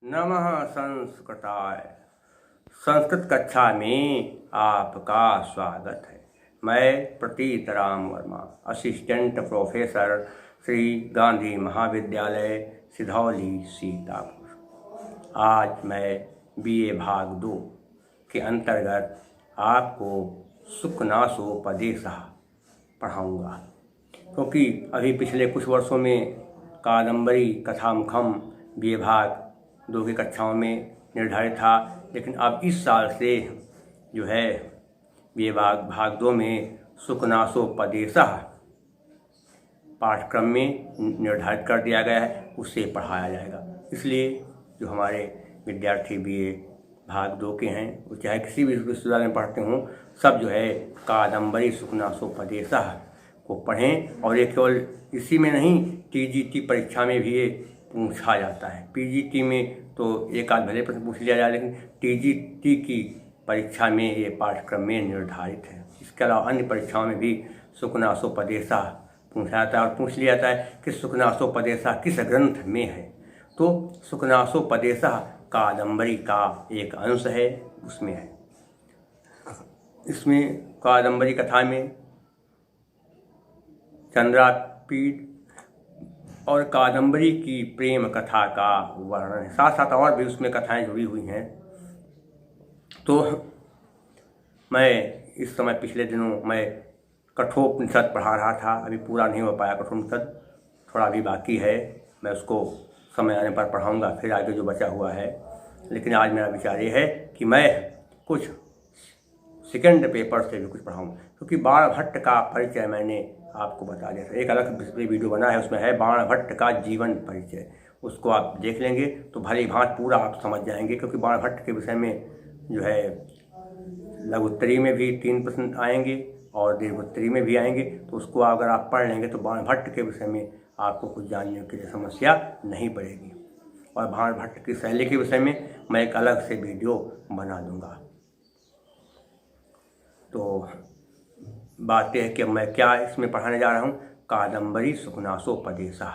नमः संस्कृताय। संस्कृत कक्षा में आपका स्वागत है। मैं प्रतीत राम वर्मा, असिस्टेंट प्रोफेसर, श्री गांधी महाविद्यालय, सिधौली, सीतापुर। आज मैं बीए भाग 2 के अंतर्गत आपको सुखनासोपदेशः पढ़ाऊँगा, क्योंकि अभी पिछले कुछ वर्षों में कादम्बरी कथामुखम बीए भाग 2 की कक्षाओं में निर्धारित था, लेकिन अब इस साल से जो है बीए भाग 2 में सुखनासोपदेशः पाठ्यक्रम में निर्धारित कर दिया गया है, उससे पढ़ाया जाएगा। इसलिए जो हमारे विद्यार्थी बीए भाग 2 के हैं, वो चाहे किसी भी विश्वविद्यालय में पढ़ते हों, सब जो है कादम्बरी सुखनासोपदेशः को पढ़ें। और ये केवल इसी में नहीं, टीजीटी परीक्षा में भी ये पूछा जाता है। पीजीटी में तो एक आध भले प्रश्न पूछ लिया जाए, लेकिन टीजीटी की परीक्षा में ये पाठ्यक्रम में निर्धारित है। इसके अलावा अन्य परीक्षाओं में भी सुखनासोपदेशः पूछा जाता है और पूछ लिया जाता है कि सुखनासोपदेशः किस ग्रंथ में है। तो सुखनासोपदेशः कादम्बरी का एक अंश है, उसमें है। इसमें कादम्बरी कथा में चंद्रापीठ और कादम्बरी की प्रेम कथा का वर्णन है, साथ साथ और भी उसमें कथाएं जुड़ी हुई हैं। तो मैं इस समय पिछले दिनों मैं कठोपनिषद पढ़ा रहा था, अभी पूरा नहीं हो पाया कठोपनिषद, थोड़ा भी बाकी है। मैं उसको समय आने पर पढ़ाऊँगा, फिर आगे जो बचा हुआ है। लेकिन आज मेरा विचार ये है कि मैं कुछ सेकंड पेपर से भी कुछ पढ़ाऊँ, क्योंकि बाणभट्ट का परिचय मैंने आपको बता दिया था। एक अलग वीडियो बना है, उसमें है बाणभट्ट का जीवन परिचय। उसको आप देख लेंगे तो भली भांति पूरा आप समझ जाएंगे, क्योंकि बाणभट्ट के विषय में जो है लघुत्तरी में भी 3 प्रश्न आएंगे और दीर्घोत्तरी में भी आएंगे। तो उसको अगर आप पढ़ लेंगे तो बाणभट्ट के विषय में आपको कुछ जानने के लिए समस्या नहीं पड़ेगी। और बाणभट्ट की शैली के विषय में मैं एक अलग से वीडियो बना दूँगा। तो बात यह है कि मैं क्या इसमें पढ़ाने जा रहा हूँ, कादम्बरी सुखनासोपदेशः।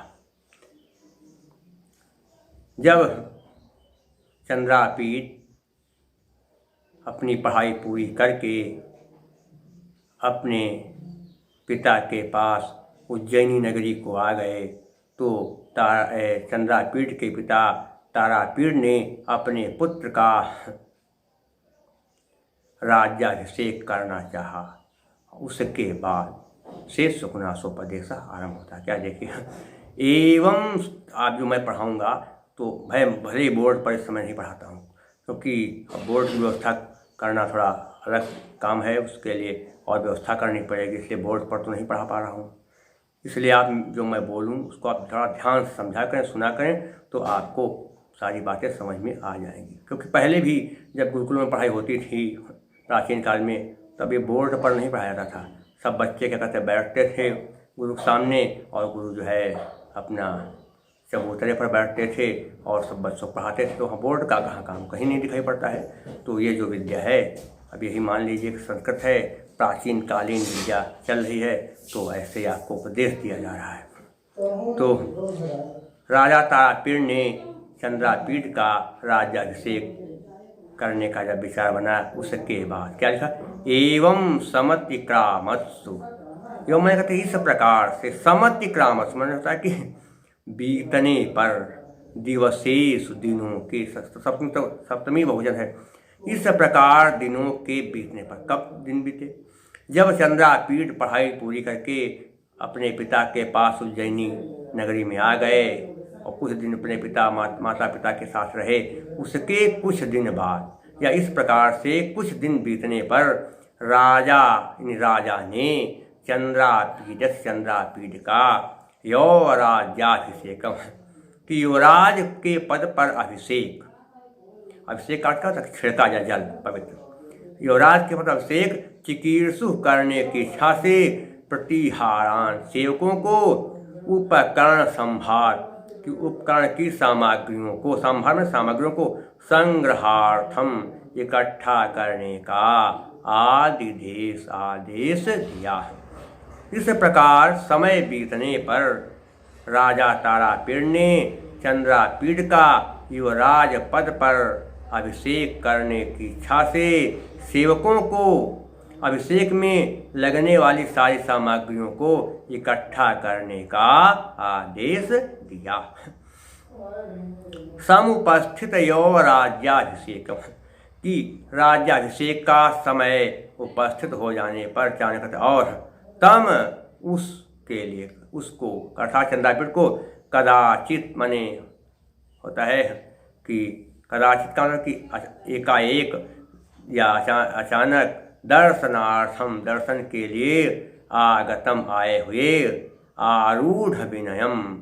जब चंद्रापीठ अपनी पढ़ाई पूरी करके अपने पिता के पास उज्जैनी नगरी को आ गए, तो चंद्रापीठ के पिता तारापीठ ने अपने पुत्र का राज्याभिषेक करना चाहा। उसके बाद से सुखनासोपदेशः आरंभ होता है। क्या देखिए, एवं आप जो मैं पढ़ाऊँगा तो मैं भले बोर्ड पर इस समय नहीं पढ़ाता हूँ, क्योंकि अब बोर्ड की व्यवस्था करना थोड़ा अलग काम है, उसके लिए और व्यवस्था करनी पड़ेगी, इसलिए बोर्ड पर तो नहीं पढ़ा पा रहा हूँ। इसलिए आप जो मैं बोलूँ उसको आप थोड़ा ध्यान से समझा करें, सुना करें, तो आपको सारी बातें समझ में आ जाएंगी। क्योंकि पहले भी जब गुरुकुल में पढ़ाई होती थी प्राचीन काल में, तब ये बोर्ड पर नहीं पढ़ाया जाता था। सब बच्चे क्या कहते बैठते थे गुरु के सामने, और गुरु जो है अपना चबूतरे पर बैठते थे और सब बच्चों को पढ़ाते थे। तो वहाँ बोर्ड का कहाँ काम कहीं नहीं दिखाई पड़ता है। तो ये जो विद्या है, अब यही मान लीजिए कि संस्कृत है, प्राचीन कालीन विद्या चल रही है, तो ऐसे ही आपको उपदेश दिया जा रहा है। तो राजा तारापीठ ने चंद्रापीठ का राज्याभिषेक करने का जब विचार बना, उसके बाद क्या लिखा, एवं समतिक्रामत्सु। एवं मैंने कहते इस प्रकार से, समतिक्रामत्सु मैंने होता है कि बीतने पर, दिवसेश दिनों के, सप्तमी बहुवचन है। इस प्रकार दिनों के बीतने पर, कब दिन बीते, जब चंद्रापीठ पढ़ाई पूरी करके अपने पिता के पास उज्जैनी नगरी में आ गए और कुछ दिन अपने माता पिता के साथ रहे। उसके कुछ दिन बाद, या इस प्रकार से कुछ दिन बीतने पर, राजा ने चंद्रापीठ का यौवराज्याभिषेक, कि युवराज के पद पर अभिषेक का अर्थ छिड़का जाए जल पवित्र, युवराज के पद अभिषेक चिकीर्षु करने की इच्छा से प्रतिहारान, सेवकों को उपकरण संभार कि उपकरण की सामग्रियों को, संभार में सामग्रियों को संग्रहार्थम इकट्ठा करने का आदेश दिया है। इस प्रकार समय बीतने पर राजा तारापीठ ने चंद्रापीठ का युवराज पद पर अभिषेक करने की इच्छा से सेवकों को अभिषेक में लगने वाली सारी सामग्रियों को इकट्ठा करने का आदेश दिया। समुपस्थित राज्याभिषेक कि राज्याभिषेक का समय उपस्थित हो जाने पर चाणक्य और तम उसके लिए उसको अर्थात चंद्रापीठ को कदाचित मने होता है कि कदाचित का मतलब कि एकाएक या अचानक दर्शनार्थम दर्शन के लिए आगतम आए हुए आरूढ़ विनयम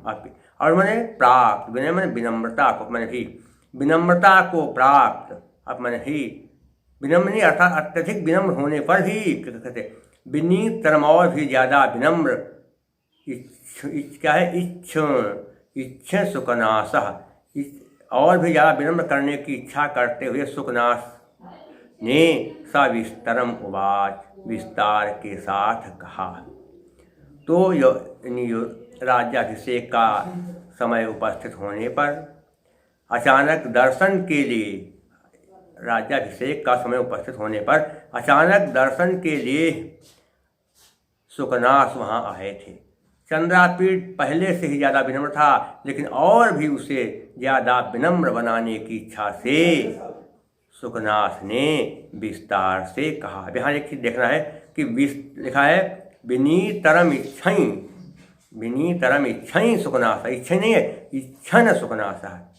और मैंने प्राप्त विनय मैंने विनम्रता को मैंने ही विनम्रता को प्राप्त अब मैंने ही विनम्र अर्थात अत्यधिक विनम्र होने पर भी कहते विनीतरम और भी ज़्यादा विनम्र क्या है इच्छा सुकनाश और भी ज़्यादा विनम्र करने की इच्छा करते हुए सुकनाश ने सविस्तरम उवाच विस्तार के साथ कहा। तो राज्याभिषेक का समय उपस्थित होने पर अचानक दर्शन के लिए राज्याभिषेक का समय उपस्थित होने पर अचानक दर्शन के लिए सुकनास वहाँ आए थे। चंद्रापीठ पहले से ही ज़्यादा विनम्र था, लेकिन और भी उसे ज़्यादा विनम्र बनाने की इच्छा से सुकनास ने विस्तार से कहा। यहाँ एक चीज़ देखना है कि लिखा है विनीतरम इच्छई सुकनास, इच्छा नहीं है इच्छन सुकनास है।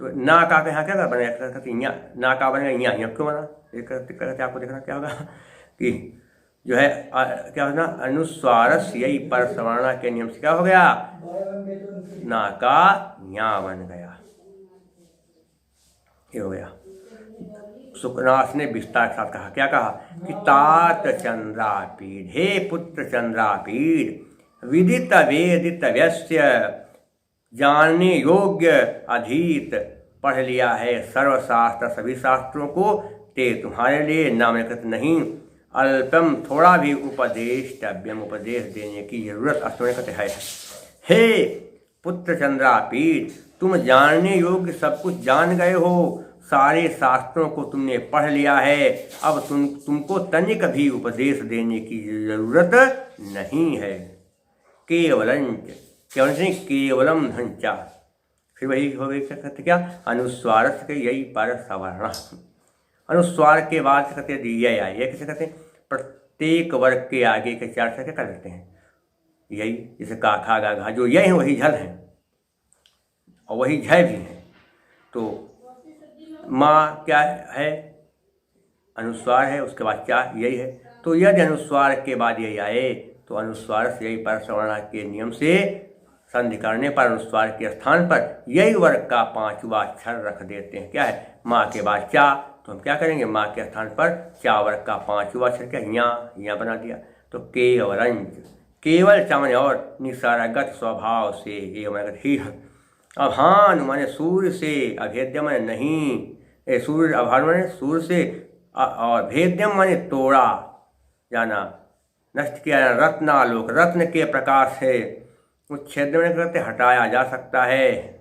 तो ना का यहाँ क्या बनेगा ना का बनेगा यहाँ क्यों बना कहते आपको देखना क्या होगा कि जो है क्या होना अनुस्वारस यही पर सवर्णा के नियम से क्या हो गया ना का यहाँ बन गया, ये हो गया। सुकनास ने विस्तार के साथ कहा, क्या कहा कि तात चंद्रापीठ, हे पुत्र चंद्रापीठ, विदित वेदित व्यस्य, जानने योग्य अधीत पढ़ लिया है सर्वशास्त्र सभी शास्त्रों को, ते तुम्हारे लिए नामकृत नहीं, अल्पम थोड़ा भी उपदेष्टव्यम उपदेश देने की जरूरत अस्मृत है। हे पुत्र चंद्रापीठ, तुम जानने योग्य सब कुछ जान गए हो, सारे शास्त्रों को तुमने पढ़ लिया है, अब तुमको तनिक भी उपदेश देने की जरूरत नहीं है। केवलम धंचा, फिर वही हो गई क्या कहते क्या अनुस्वार के यही पर सवर्ण, अनुस्वार के बाद कहते यही आए, ये कैसे कहते हैं प्रत्येक वर्ग के आगे के चार से क्या कर देते हैं यही, जैसे का खा गा घा जो यही है वही झल है और वही झय भी है। तो माँ क्या है अनुस्वार है, उसके बाद क्या यही है। तो यदि अनुस्वार के बाद यही आए तो अनुस्वार से यही पर सवर्णा के नियम से संधि करने पर अनुस्वार के स्थान पर यही वर्ग का पांचवा अक्षर रख देते हैं। क्या है माँ के बाद चा, तो हम क्या करेंगे माँ के स्थान पर चा वर्ग का पांचवा अक्षर क्या यहाँ बना दिया। तो केवलंच, केवल चामन और निसर्गत स्वभाव से ये हमारे ही अभान माने सूर्य से, अभेद्यम माने नहीं, सूर्य अभान माने सूर्य से, और भेद्यम माने तोड़ा जाना, नष्ट किया जाना, रत्नालोक रत्न के प्रकाश से, उच्छेद में करते हटाया जा सकता है।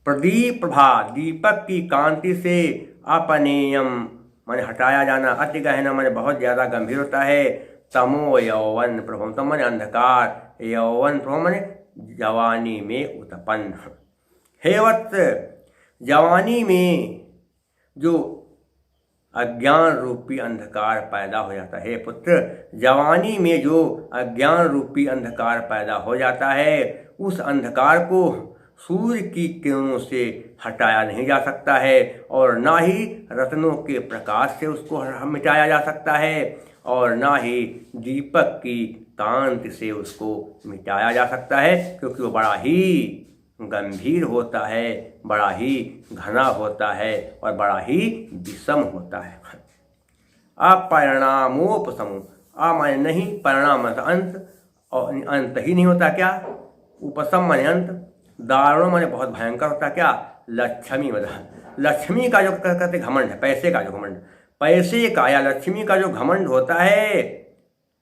प्रदीप प्रभा दीपक की कांति से, अपनेयम माने हटाया जाना, अति गहना माने बहुत ज़्यादा गंभीर होता है। तमो यौवन प्रभम, तम माने अंधकार, यौवन प्रभम माने जवानी में उत्पन्न। हे वत्स, जवानी में जो अज्ञान रूपी अंधकार पैदा हो जाता है, पुत्र जवानी में जो अज्ञान रूपी अंधकार पैदा हो जाता है, उस अंधकार को सूर्य की किरणों से हटाया नहीं जा सकता है, और ना ही रत्नों के प्रकाश से उसको मिटाया जा सकता है, और ना ही दीपक की कांति से उसको मिटाया जा सकता है, क्योंकि वो बड़ा ही गंभीर होता है, बड़ा ही घना होता है और बड़ा ही विषम होता है। अपरिणामोपसमो, आ माने नहीं, परिणाम अंत, और अंत ही नहीं होता क्या, उपसम माने अंत, दारुण माने बहुत भयंकर होता क्या, लक्ष्मी मतलब लक्ष्मी का जो कहते घमंड है, पैसे का जो घमंड, पैसे का या लक्ष्मी का जो घमंड होता है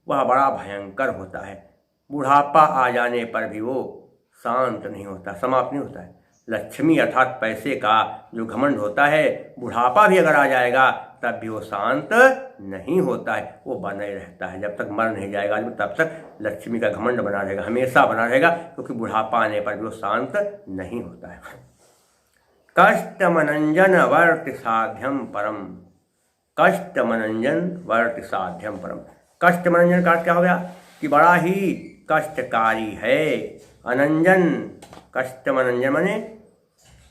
वह बड़ा भयंकर होता है। बुढ़ापा आ जाने पर भी वो शांत नहीं होता, समाप्त नहीं होता है। लक्ष्मी अर्थात पैसे का जो घमंड होता है, बुढ़ापा भी अगर आ जाएगा तब भी वो शांत नहीं होता है, वो बना ही रहता है। जब तक मर नहीं जाएगा आदमी तब तक लक्ष्मी का घमंड बना रहेगा, हमेशा बना रहेगा, क्योंकि बुढ़ापा आने पर भी वो शांत नहीं होता है। कष्टमनंजन वर्त साध्यम परम, कष्टमनंजन वर्त साध्यम परम। कष्टमनंजन का अर्थ क्या हो गया कि बड़ा ही कष्टकारी है। अनंजन, कष्टमनंजन माने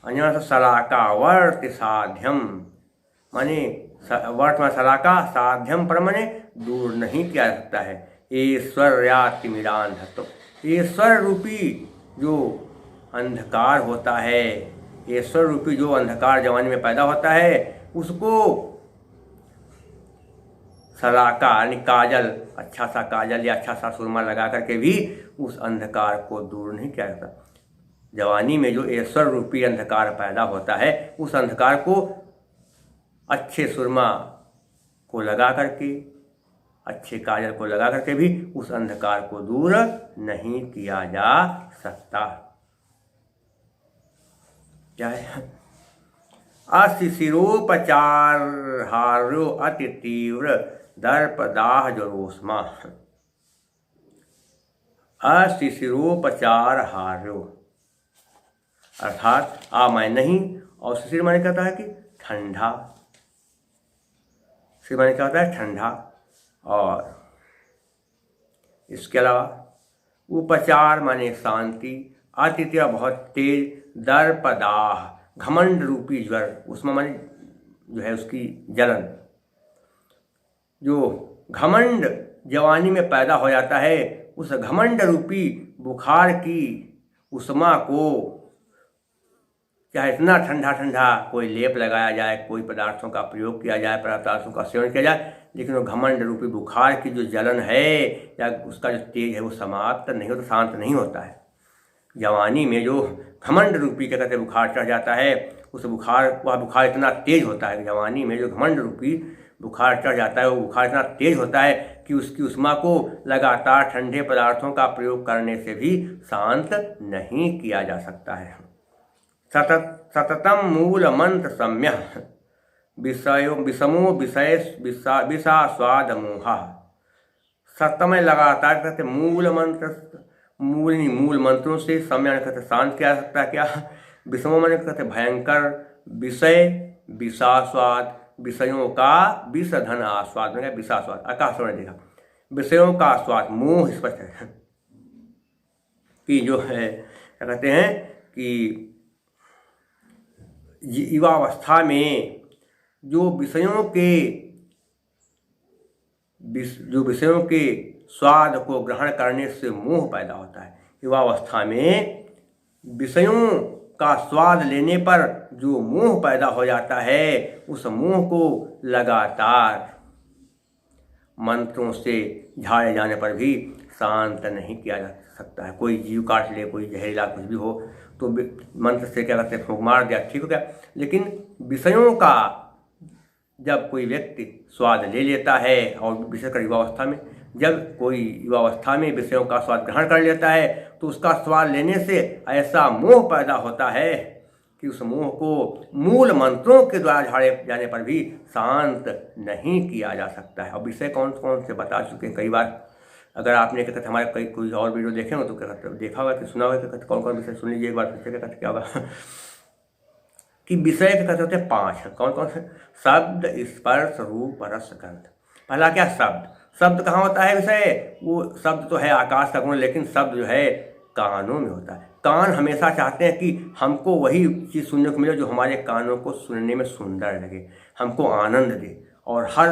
अंजन सलाका, वर्त साध्यम माने वर्त में सलाका, साध्यम पर माने दूर नहीं किया जा सकता है। ईश्वर्यातिमिरांधत्व, ईश्वर रूपी जो अंधकार होता है, ईश्वर रूपी जो अंधकार जवानी में पैदा होता है, उसको सलाका यानी काजल, अच्छा सा काजल या अच्छा सा सुरमा लगा करके भी उस अंधकार को दूर नहीं किया जाता। जवानी में जो ईश्वर रूपी अंधकार पैदा होता है, उस अंधकार को अच्छे सुरमा को लगा करके, अच्छे काजल को लगा करके भी उस अंधकार को दूर नहीं किया जा सकता। क्या है? अशिशिरोपचार हार्यो अति तीव्र दर्पदाह जरोस्मा। अशिशिरोपचार हार्यो अर्थात मैं नहीं, और शिशिर माने कहता है कि ठंडा, शिशिर माने क्या होता है ठंडा। और इसके अलावा उपचार माने शांति, अति तीव्र बहुत तेज, दर्पदाह घमंड रूपी ज्वर, उसमें माने जो है उसकी जलन, जो घमंड जवानी में पैदा हो जाता है, उस घमंड रूपी बुखार की उष्मा को चाहे इतना ठंडा ठंडा कोई लेप लगाया जाए, कोई पदार्थों का प्रयोग किया जाए, पदार्थों का सेवन किया जाए, लेकिन वो घमंड रूपी बुखार की जो जलन है या उसका जो तेज है वो समाप्त नहीं होता, शांत नहीं होता है। जवानी में जो घमंड रूपी क्या कहते हैं बुखार चढ़ जाता है, उस बुखार, वह बुखार इतना तेज होता है, जवानी में जो घमंड रूपी बुखार चढ़ जाता है, वो बुखार इतना तेज होता है कि उसकी उष्मा को लगातार ठंडे पदार्थों का प्रयोग करने से भी शांत नहीं किया जा सकता है। सततम मूल मंत्र सम्य विषयो विषमो विषय विषा स्वाद मोहा। सतत में लगातार कहते मूल मंत्र, मूल मंत्रों से सम्य कहते शांत किया जा सकता है। क्या? विषमो माने कहते भयंकर, विषय विषास्वाद, विषयों का विषधन आस्वाद, विषास्वाद आकाश ने देखा, विषयों का आस्वाद, मोह स्पष्ट है कि जो है क्या कहते हैं कि युवावस्था में जो विषयों के स्वाद को ग्रहण करने से मोह पैदा होता है। युवावस्था में विषयों का स्वाद लेने पर जो मोह पैदा हो जाता है, उस मोह को लगातार मंत्रों से झाड़े जाने पर भी शांत नहीं किया जा सकता है। कोई जीव काट ले, कोई जहरीला कुछ भी हो तो मंत्र से क्या कहते हैं फूंक मार दिया, ठीक हो गया। लेकिन विषयों का जब कोई व्यक्ति स्वाद ले लेता है, और विशेषकर युवावस्था में, जब कोई युवावस्था में विषयों का स्वाद ग्रहण कर लेता है तो उसका स्वाद लेने से ऐसा मोह पैदा होता है कि उस मोह को मूल मंत्रों के द्वारा झाड़े जाने पर भी शांत नहीं किया जा सकता है। और विषय कौन कौन से बता चुके हैं कई बार। अगर आपने क्या कहते हमारे कोई और वीडियो देखे हो तो क्या कहते देखा होगा कि सुना होगा, क्या कहते कौन कौन विषय सुन लीजिए एक बार, फिर से क्या कहते क्या होगा कि विषय के कहते होते हैं 5। कौन कौन से? शब्द, स्पर्श, रूप, रस, गंध। पहला क्या? शब्द। शब्द कहाँ होता है विषय? वो शब्द तो है आकाश का गुण, लेकिन शब्द जो है कानों में होता है। कान हमेशा चाहते हैं कि हमको वही चीज़ सुनने को मिले जो हमारे कानों को सुनने में सुंदर लगे, हमको आनंद दे। और हर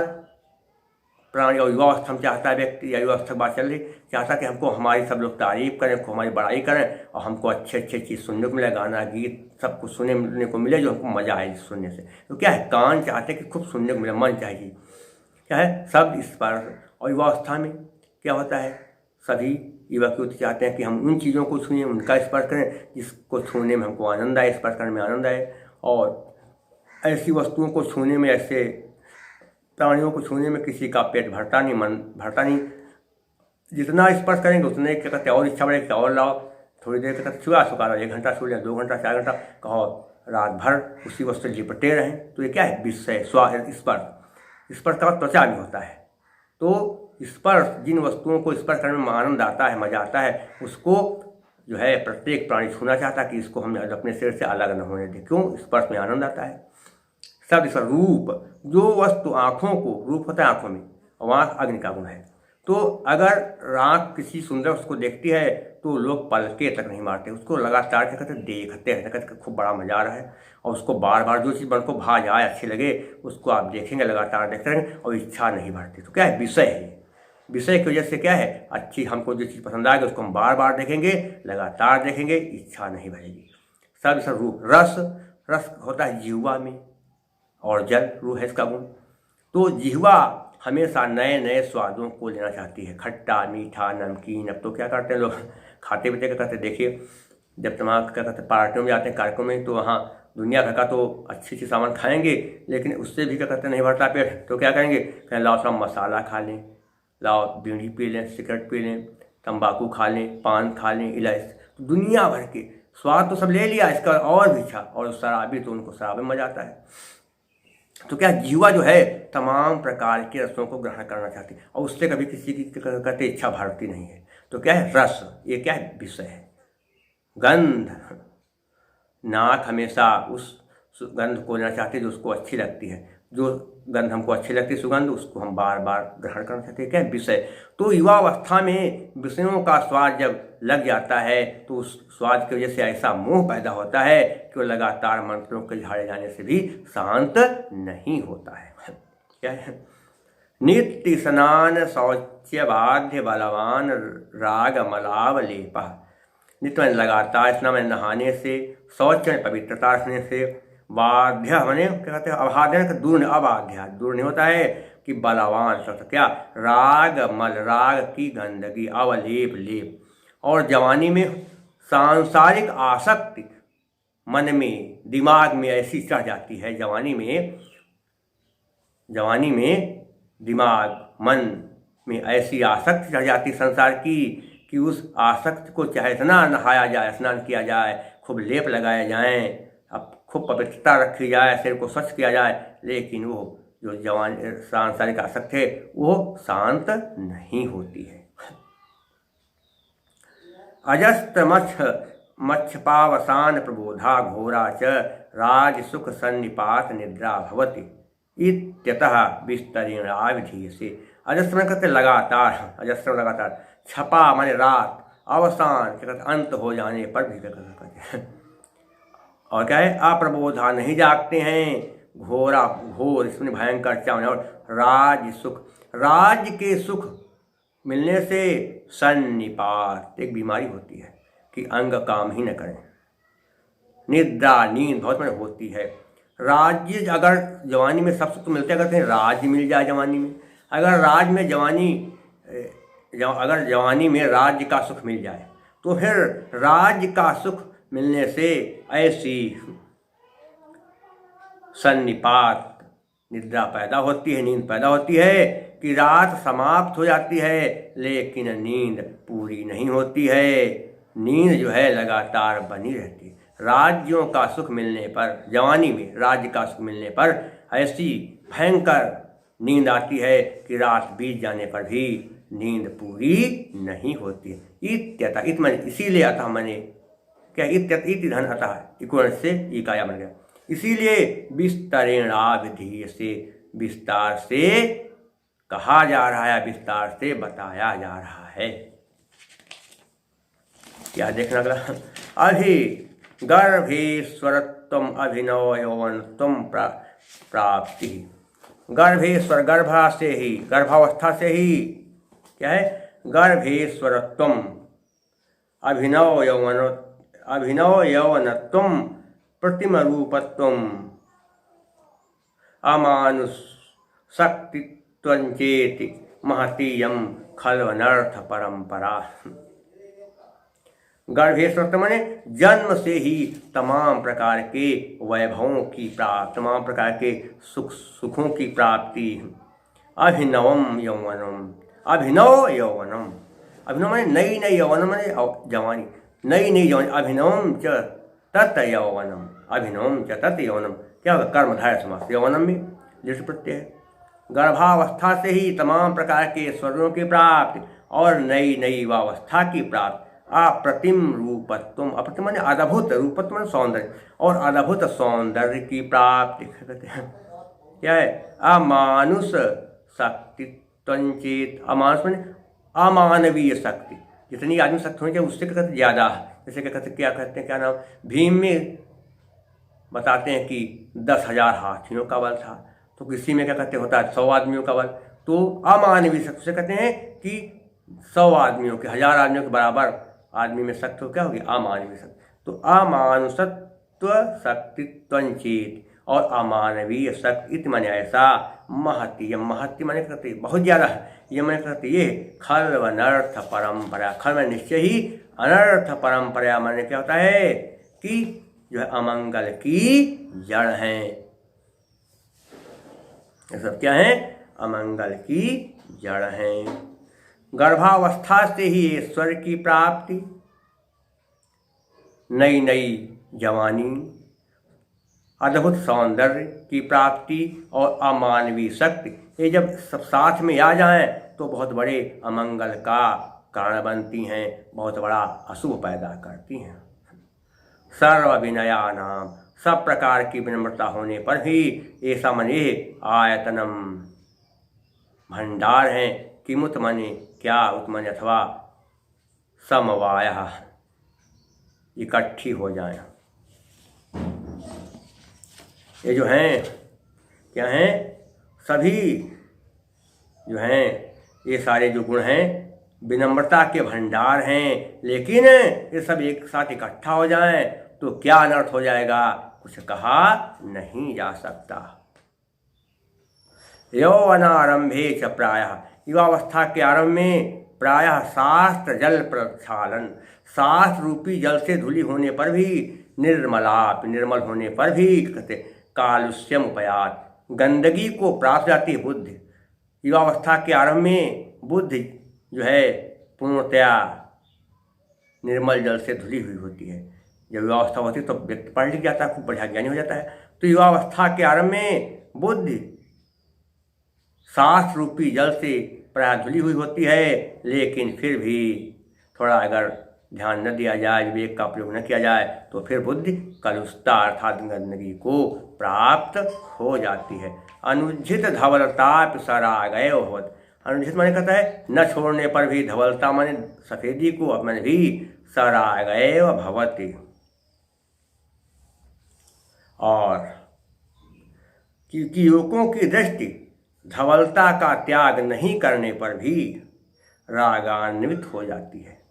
प्राणी और युवावस्था में चाहता है व्यक्ति, या युवावस्था बात चल रही, चाहता कि हमको हमारी सब लोग तारीफ करें, हमको हमारी बड़ाई करें, और हमको अच्छे अच्छे चीज़ सुनने को मिले, गाना गीत सब कुछ सुनने को मिले जो हमको मज़ा आए सुनने से। तो क्या है, कान चाहते हैं कि खूब सुनने को मिले, मन चाहिए। क्या है? शब्द, स्पर्श। और युवावस्था में क्या होता है, सभी युवक युवती चाहते हैं कि हम उन चीज़ों को छूएं, उनका स्पर्श करें जिसको छूने में हमको आनंद आए, स्पर्श करने में आनंद आए। और ऐसी वस्तुओं को छूने में, ऐसे प्राणियों को छूने में किसी का पेट भरता नहीं, मन भरता नहीं। जितना स्पर्श करेंगे उतने क्या कहते हैं और इच्छा बढ़ेगी और लाओ। थोड़ी देर तक छुआ सुखा लो, 1 घंटा छू लिया, 2 घंटा, 4 घंटा, कहो रात भर उसी वस्तु से लिपटे रहें, तो ये क्या है? विषय, स्पर्श। स्पर्श का त्वचा भी होता है। तो स्पर्श, जिन वस्तुओं को स्पर्श करने में आनंद आता है, मजा आता है, उसको जो है प्रत्येक प्राणी छूना चाहता है कि इसको हम अपने शरीर से अलग न होने दें। क्यों? स्पर्श में आनंद आता है। सब इसका रूप, जो वस्तु आँखों को, रूप होता है आँखों में, और आँख अग्नि का गुण है। तो अगर आँख किसी सुंदर उसको देखती है तो लोग पलके तक नहीं मारते, उसको लगातार क्या कहते देखते रहते, कहते खूब बड़ा मजा आ रहा है, और उसको बार बार जो चीज़ मन को भा जाए, अच्छी लगे, उसको आप देखेंगे, लगातार देखते रहेंगे, और इच्छा नहीं बढ़ती। तो क्या है? विषय है। विषय की वजह से क्या है? अच्छी, हमको जो चीज़ पसंद आएगी उसको हम बार बार देखेंगे, लगातार देखेंगे, इच्छा नहीं बढ़ेगी। सब इसका रूप। रस, रस होता है जिह्वा में, और जल, रूह है इसका गुण। तो जिह्वा हमेशा नए नए स्वादों को लेना चाहती है, खट्टा, मीठा, नमकीन। अब तो क्या करते हैं लोग, खाते पीते क्या करते हैं, देखिए जब तमाम क्या कहते हैं पार्टियों में जाते हैं, कार्यक्रम में, तो वहाँ दुनिया भर का तो अच्छी अच्छी सामान खाएंगे, लेकिन उससे भी क्या कहते हैं नहीं भरता पेट, तो क्या करेंगे? कहें लाओ थोड़ा मसाला खा लें, लाओ बीड़ी पी लें, सिगरेट पी लें, तंबाकू खा लें, पान खा लें, इलायची, तो दुनिया भर के स्वाद तो सब ले लिया, इसका और भी इच्छा, और शराबी तो उनको शराब में मजा आता है। तो क्या जीवा जो है तमाम प्रकार के रसों को ग्रहण करना चाहती है, और उससे कभी किसी की कहते इच्छा भरती नहीं है। तो क्या है? रस, ये क्या है? विषय है। गंध, नाक हमेशा उस गंध को लेना चाहती है जो उसको अच्छी लगती है, जो गंध हमको अच्छी लगती है, सुगंध, उसको हम बार बार ग्रहण करना चाहते हैं। क्या है? विषय। तो युवावस्था में विषयों का स्वाद जब लग जाता है तो उस स्वाद की वजह से ऐसा मोह पैदा होता है कि वो लगातार मंत्रों के झाड़े जाने से भी शांत नहीं होता है। क्या है? नित्य स्नान शौच्य बाध्य बलवान राग मलाव लेप। नित्य में लगातार स्नान में नहाने से, शौच में पवित्रता रखने से, बाध्य मैंने क्या कहते हैं अबाध्य, दूर, अबाध्य दूर नहीं होता है, कि बलवान शब्द क्या? राग मल, राग की गंदगी, अवलेप, लेप। और जवानी में सांसारिक आसक्ति मन में, दिमाग में ऐसी चढ़ जाती है, जवानी में दिमाग, मन में ऐसी आसक्ति चढ़ जाती संसार की कि उस आसक्ति को चाहे इतना नहाया जाए, स्नान किया जाए, खूब लेप लगाए जाएं, अब खूब पवित्रता रखी जाए, शरीर को स्वच्छ किया जाए, लेकिन वो जो जवान सांसारिक आसक्ति है वो शांत नहीं होती है। अजस्त मच्छपावसान प्रबोधा घोरा च राज सुख सन्निपात निद्रा भवति इत्यतः विस्तरेण आविधीयसे। अजस्त्र में कहते लगातार, अजस्त्र लगातार, छपा माने रात, अवसान क्या कहते अंत हो जाने पर भी क्या कहते हैं, और क्या है? अप्रबोधा नहीं जागते हैं, घोरा, घोर इसमें भयंकर चावने, और राज सुख, राज के सुख मिलने से सन्निपात एक बीमारी होती है कि अंग काम ही न करें, निद्रा नींद बहुत बड़ी होती है। राज्य अगर जवानी में सब सुख मिलते कहते हैं राज्य मिल जाए जवानी में, अगर राज्य में अगर जवानी में राज्य का सुख मिल जाए तो फिर राज्य का सुख मिलने से ऐसी सन्निपात निद्रा पैदा होती है, नींद पैदा होती है कि रात समाप्त हो जाती है, लेकिन नींद पूरी नहीं होती है। नींद जो है लगातार बनी रहती है। राज्यों का सुख मिलने पर, जवानी में राज्य का सुख मिलने पर ऐसी भयंकर नींद आती है कि रात बीत जाने पर भी नींद पूरी नहीं होती है। इत्यतः, इत मैंने इसीलिए अतः मैंने क्या, इति धन अतः इकोण से इकाया बन गया, इसीलिए विस्तरेणाविधीय से विस्तार से कहा जा रहा है, विस्तार से बताया जा रहा है। क्या देखना अगला, अभी गर्भेश्वरत्वम अभिनव यौवनत्वम प्राप्ति। गर्भेश्वर, गर्भा से ही, गर्भावस्था से ही क्या है? गर्भेश्वरत्वम अभिनव यौवनत्वम प्रतिम रूपत्वम अमानुष शक्तित्वंचेति महतीयम खल्वनर्थ परंपरा। गर्भेश्वर माने जन्म से ही तमाम प्रकार के वैभवों की प्राप्ति, तमाम प्रकार के सुखों की प्राप्ति। अभिनवम यौवनम, अभिनव यौवनम, अभिनव माने नई नई, यौवनम माने जवानी, नई नई यौवन अभिनवम च तत् यौवनम, अभिनवम च तत् यौवनम, क्या होगा कर्मधारय समास, यौवनम में दृष्टि प्रत्यय है। गर्भावस्था से ही तमाम प्रकार के स्वर्गों की प्राप्ति और नई नई युवावस्था की प्राप्ति, अप्रतिम रूपत्व, अप्रतिम माने अद्भुत, रूपत्व माने सौंदर्य, और अद्भुत सौंदर्य की प्राप्ति कहते हैं। क्या है? अमानुष शक्ति त्वंचित, अमानुष माने अमानवीय शक्ति, जितनी आदमी शक्ति होनी चाहिए उससे क्या कहते ज़्यादा। जैसे क्या कहते, क्या कहते हैं, क्या नाम, भीम में बताते हैं कि 10,000 हाथियों का बल था, तो किसी में क्या कहते होता है 100 आदमियों का बल। तो अमानवीय शक्ति से कहते हैं कि 100 आदमियों के, 1000 आदमियों के बराबर आदमी में शक्ति हो, क्या होगी अमानवीय शक्ति। तो अमानुषत्व शक्ति त्वंचित और अमानवीय शक्ति इति माने ऐसा, महति, यह महति माने कहते बहुत ज़्यादा है, ये मैंने कहते ये खल व अनर्थ परंपरा, खल में निश्चय ही, अनर्थ परंपरा माने क्या होता है कि जो है अमंगल की जड़ है। ये सब क्या है? अमंगल की जड़ है। गर्भावस्था से ही ईश्वर की प्राप्ति, नई नई जवानी, अद्भुत सौंदर्य की प्राप्ति और अमानवीय शक्ति, ये जब सब साथ में आ जाएं तो बहुत बड़े अमंगल का कारण बनती हैं, बहुत बड़ा अशुभ पैदा करती हैं। सर्व विनया नाम, सब प्रकार की विनम्रता होने पर भी ऐसा मने आयतनम, भंडार है, किमुत मने क्या, उत्मन अथवा समवाय, इकट्ठी हो जाए। ये जो हैं क्या हैं, सभी जो हैं ये सारे जो गुण हैं विनम्रता के भंडार हैं, लेकिन ये सब एक साथ इकट्ठा हो जाएं तो क्या अनर्थ हो जाएगा, कुछ कहा नहीं जा सकता। यौवनारंभे च प्रायः, युवावस्था के आरंभ में प्रायः शास्त्र जल प्रक्षालन, शास्त्र रूपी जल से धुली होने पर भी, निर्मलाप, निर्मल होने पर भी कहते कालुष्यम उपयात, गंदगी को प्राप्त जाती है बुद्धि। युवावस्था के आरंभ में बुद्धि जो है पूर्णतया निर्मल जल से धुली हुई होती है। जब युवावस्था होती है तो व्यक्ति पढ़ लिख जाता है, खूब बढ़िया ज्ञानी हो जाता है। तो युवावस्था के आरंभ में बुद्धि शास्त्र रूपी जल से प्राय धुली हुई होती है, लेकिन फिर भी थोड़ा अगर ध्यान न दिया जाए, विवेक का प्रयोग न किया जाए तो फिर बुद्धि कलुषता अर्थात गंदगी को प्राप्त हो जाती है। अनुचित धवलता सरागय होत, अनुचित माने कहता है न छोड़ने पर भी, धवलता माने सफेदी को मैंने भी, सरागय भवति, और क्योंकि युवकों की दृष्टि धवलता का त्याग नहीं करने पर भी रागान्वित हो जाती है।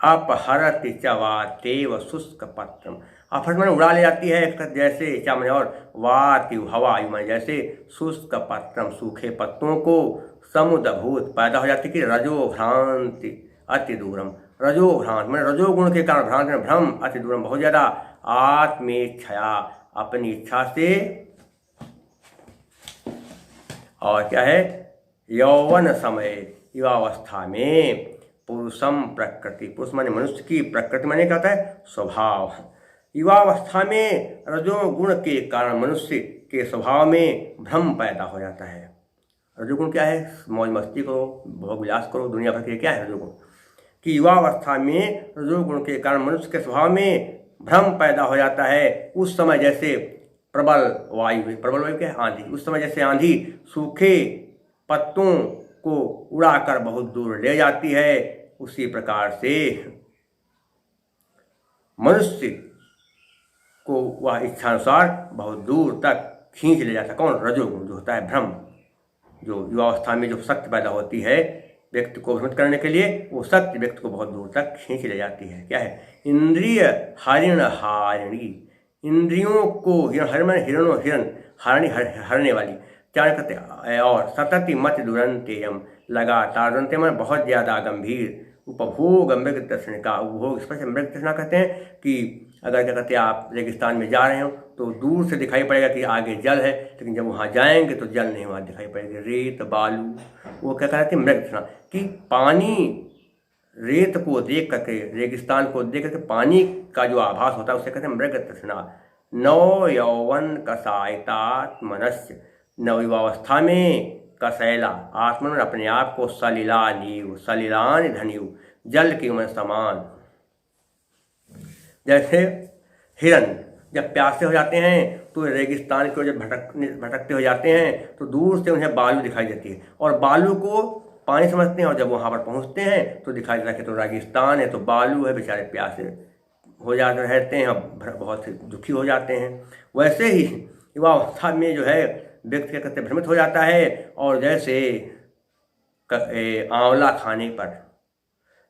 अपहरति चवातेव शुष्क पत्रम, अपहर मैंने उड़ा ले जाती है, जैसे क्या मैंने, और वाति हवा मैंने जैसे शुष्क पत्रम, सूखे पत्तों को, समुद्भूत पैदा हो जाती कि रजो भ्रांति अति दूरम, रजो भ्रांत मैंने रजोगुण के कारण भ्रांति में भ्रम, अति दूरम बहुत ज़्यादा, आत्मेच्छया अपनी इच्छा से, और क्या है यौवन समय, युवावस्था में पुरुषम प्रकृति, पुरुष माने मनुष्य की, प्रकृति माने क्या होता है स्वभाव। युवावस्था में रजोगुण के कारण मनुष्य के स्वभाव में भ्रम पैदा हो जाता है। रजोगुण क्या है, मौज मस्ती करो, भोग विलास करो, दुनिया भर के, क्या है रजोगुण, कि युवावस्था में रजोगुण के कारण मनुष्य के स्वभाव में भ्रम पैदा हो जाता है। उस समय जैसे प्रबल वायु, प्रबल वायु क्या है, आंधी, उस समय जैसे आंधी सूखे पत्तों को उड़ाकर बहुत दूर ले जाती है, उसी प्रकार से मनुष्य को वह इच्छानुसार बहुत दूर तक खींच ले जाता है। कौन, रजोगुण जो होता है भ्रम, जो युवावस्था में जो शक्ति पैदा होती है व्यक्ति को भ्रमित करने के लिए, वो शक्ति व्यक्ति को बहुत दूर तक खींच ले जाती है। क्या है, इंद्रिय हरिण हारिणी, इंद्रियों को हिरणो हिरण, हारिणी हरने वाली, क्या कहते हैं, और सतति मत दुरंतेयम, लगातार, दुरंते में बहुत ज़्यादा गंभीर, उपभोग मृग तृष्णा का, उपभोग स्पर्श मृग तृष्णा कहते हैं कि अगर क्या कहते हैं आप रेगिस्तान में जा रहे हो तो दूर से दिखाई पड़ेगा कि आगे जल है, लेकिन जब वहाँ जाएंगे तो जल नहीं वहाँ दिखाई पड़ेगी, रेत बालू, वो क्या कहते हैं मृग तृष्णा, कि पानी रेत को देख करके, रेगिस्तान को देख करके पानी का जो आभास होता है उसे कहते हैं मृग तृष्णा। नव यौवन कसायतात्मनस्य, नवयुवावस्था में कसैला आत्मन अपने आप को सलिला नीव, सलिलान धनिव, जल की उम्र समान। जैसे हिरन जब प्यासे हो जाते हैं तो रेगिस्तान की ओर जब भटकते हो जाते हैं तो दूर से उन्हें बालू दिखाई देती है और बालू को पानी समझते हैं, और जब वहाँ पर पहुँचते हैं तो दिखाई देता है कि तो रेगिस्तान है, तो बालू है, बेचारे प्यासे हो जाते रहते हैं और बहुत से दुखी हो जाते हैं। वैसे ही युवावस्था में जो है व्यक्ति क्या कहते भ्रमित हो जाता है, और जैसे आंवला खाने पर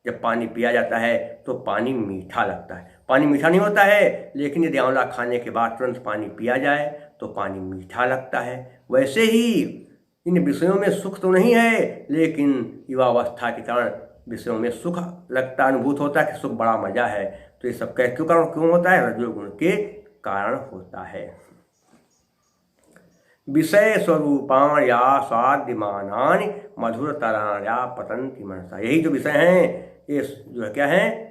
जब पानी पिया जाता है तो पानी मीठा लगता है। पानी मीठा नहीं होता है, लेकिन यदि आंवला खाने के बाद तुरंत पानी पिया जाए तो पानी मीठा लगता है। वैसे ही इन विषयों में सुख तो नहीं है, लेकिन युवावस्था के कारण विषयों में सुख लगता, अनुभूत होता है कि सुख बड़ा मजा है। तो ये सब क्यों होता है? रजोगुण के कारण होता है। विषय स्वरूपाण या स्वाद्यमानानि मधुरतराया पतंति मनसा, यही जो विषय हैं ये जो है क्या है,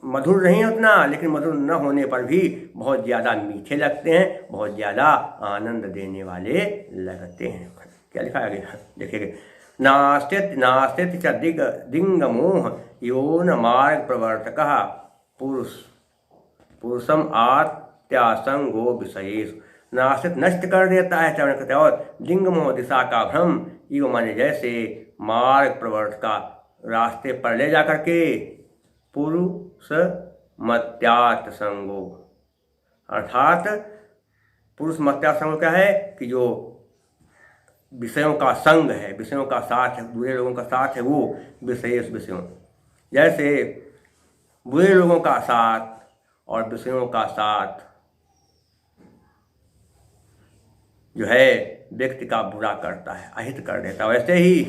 मधुर नहीं उतना, लेकिन मधुर न होने पर भी बहुत ज़्यादा मीठे लगते हैं, बहुत ज़्यादा आनंद देने वाले लगते हैं। क्या लिखा है आगे देखिए, नास्तित नास्तित च दिंगमोह यो न मार्ग प्रवर्तकः पुरुषम आत्यासंगो विषयेषु, नास्तित नष्ट कर देता है चरण करते, और दिंगमोह दिशा का भ्रम, यो माने जैसे मार्ग प्रवर्तक का रास्ते पर ले जा करके पुरुष मत्यात संगो, अर्थात पुरुष मत्यात संग क्या है कि जो विषयों का संग है, विषयों का साथ है, बुरे लोगों का साथ है, वो विषयों, जैसे बुरे लोगों का साथ और विषयों का साथ जो है व्यक्ति का बुरा करता है, अहित कर देता है। वैसे ही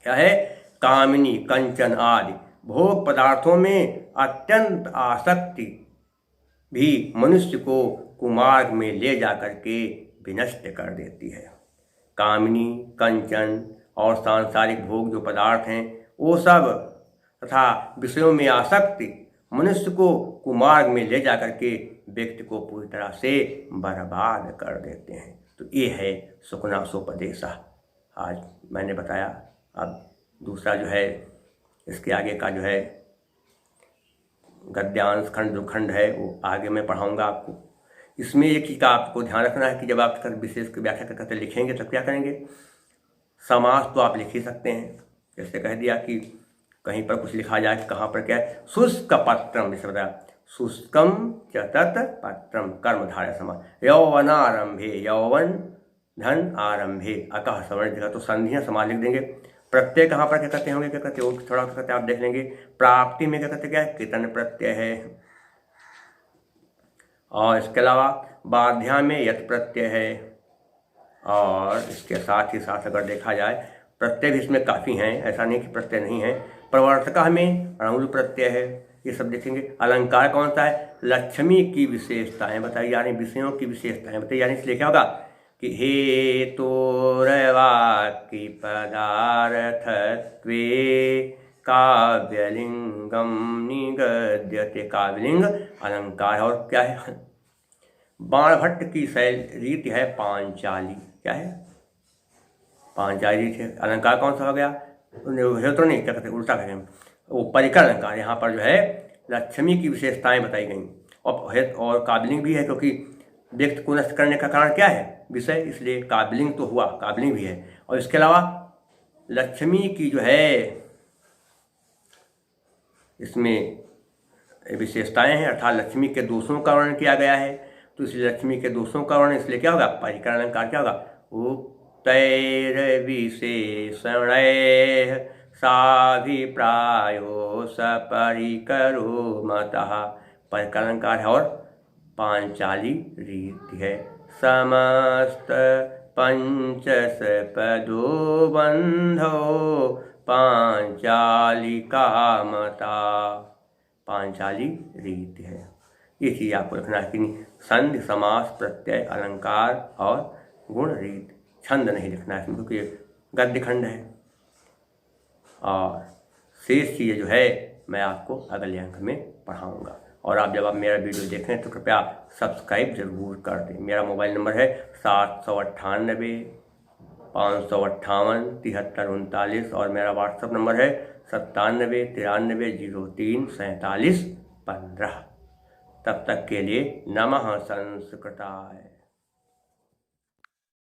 क्या है, कामिनी कंचन आदि भोग पदार्थों में अत्यंत आसक्ति भी मनुष्य को कुमार्ग में ले जा करके विनष्ट कर देती है। कामिनी कंचन और सांसारिक भोग जो पदार्थ हैं वो सब तथा विषयों में आसक्ति मनुष्य को कुमार्ग में ले जा करके व्यक्ति को पूरी तरह से बर्बाद कर देते हैं। तो ये है सुखनासोपदेशः, आज मैंने बताया। अब दूसरा जो है इसके आगे का जो है गद्यांश खंड जो खंड है वो आगे मैं पढ़ाऊँगा आपको। इसमें एक चीज़ का आपको ध्यान रखना है कि जब आप विशेष की व्याख्या करते लिखेंगे तब क्या करेंगे, समास तो आप लिख ही सकते हैं। जैसे कह दिया कि कहीं पर कुछ लिखा जाए, कहाँ पर क्या है, शुष्क पत्रम, जैसे बताया शुष्कम च तत् पत्रम कर्मधारय समास, यौवनारंभे यौवन धन आरंभे अकः सवर्ण जगह, तो संधियाँ समास लिख देंगे। प्रत्यय कहाँ पर क्या कहते होंगे, क्या कहते हो, थोड़ा क्या कहते हैं आप देख लेंगे। प्राप्ति में क्या कहते क्या है, कितन प्रत्यय है, और इसके अलावा बाध्या में यत प्रत्यय है, और इसके साथ ही साथ अगर देखा जाए प्रत्यय भी इसमें काफ़ी हैं, ऐसा नहीं कि प्रत्यय नहीं है। प्रवर्तक में अणुल प्रत्यय है, ये सब देखेंगे। अलंकार कौन सा है, लक्ष्मी की विशेषताएं बताई, यानी विषयों की विशेषताएं बताई, यानी इसलिए क्या होगा कि हेतुर्वाक्य पदार्थत्वे काव्यलिंगम निगद्यते, काव्यलिंग अलंकार। और क्या है, बाणभट्ट की शैल रीति है पांचाली, क्या है पांचाली रीति है। अलंकार कौन सा हो गया, हेतु नहीं, क्या कहते उल्टा करेंगे, वो परिकर अलंकार। यहाँ पर जो है लक्ष्मी की विशेषताएं बताई गई, और काव्यलिंग भी है, क्योंकि व्यक्ति को नष्ट करने का कारण क्या है, विषय, इसलिए काव्यलिंग तो हुआ, काव्यलिंग भी है। और इसके अलावा लक्ष्मी की जो है इसमें विशेषताएं हैं, अर्थात लक्ष्मी के दोषों का वर्णन किया गया है, तो इसलिए लक्ष्मी के दोषों का वर्णन इसलिए क्या होगा, परिकर अलंकार क्या होगा, उक्तैर्विशेषणैः साभिप्रायो सपरिकरो मतः, परिकर अलंकार है। और पांचाली रीति है, समस्त पंचस पदो बंधो पांचालिका मता, पांचाली रीति है। ये चीज़ आपको रखना है कि संधि समास प्रत्यय अलंकार और गुण रीत, छंद नहीं लिखना है क्योंकि गद्य खंड है। और शेष चीज़ें जो है मैं आपको अगले अंक में पढ़ाऊँगा। और आप जब आप मेरा वीडियो देखें तो कृपया सब्सक्राइब ज़रूर कर दें। मेरा मोबाइल नंबर है 798 558 7339 और मेरा व्हाट्सएप नंबर है 9793034715। तब तक के लिए नमः संस्कृताय।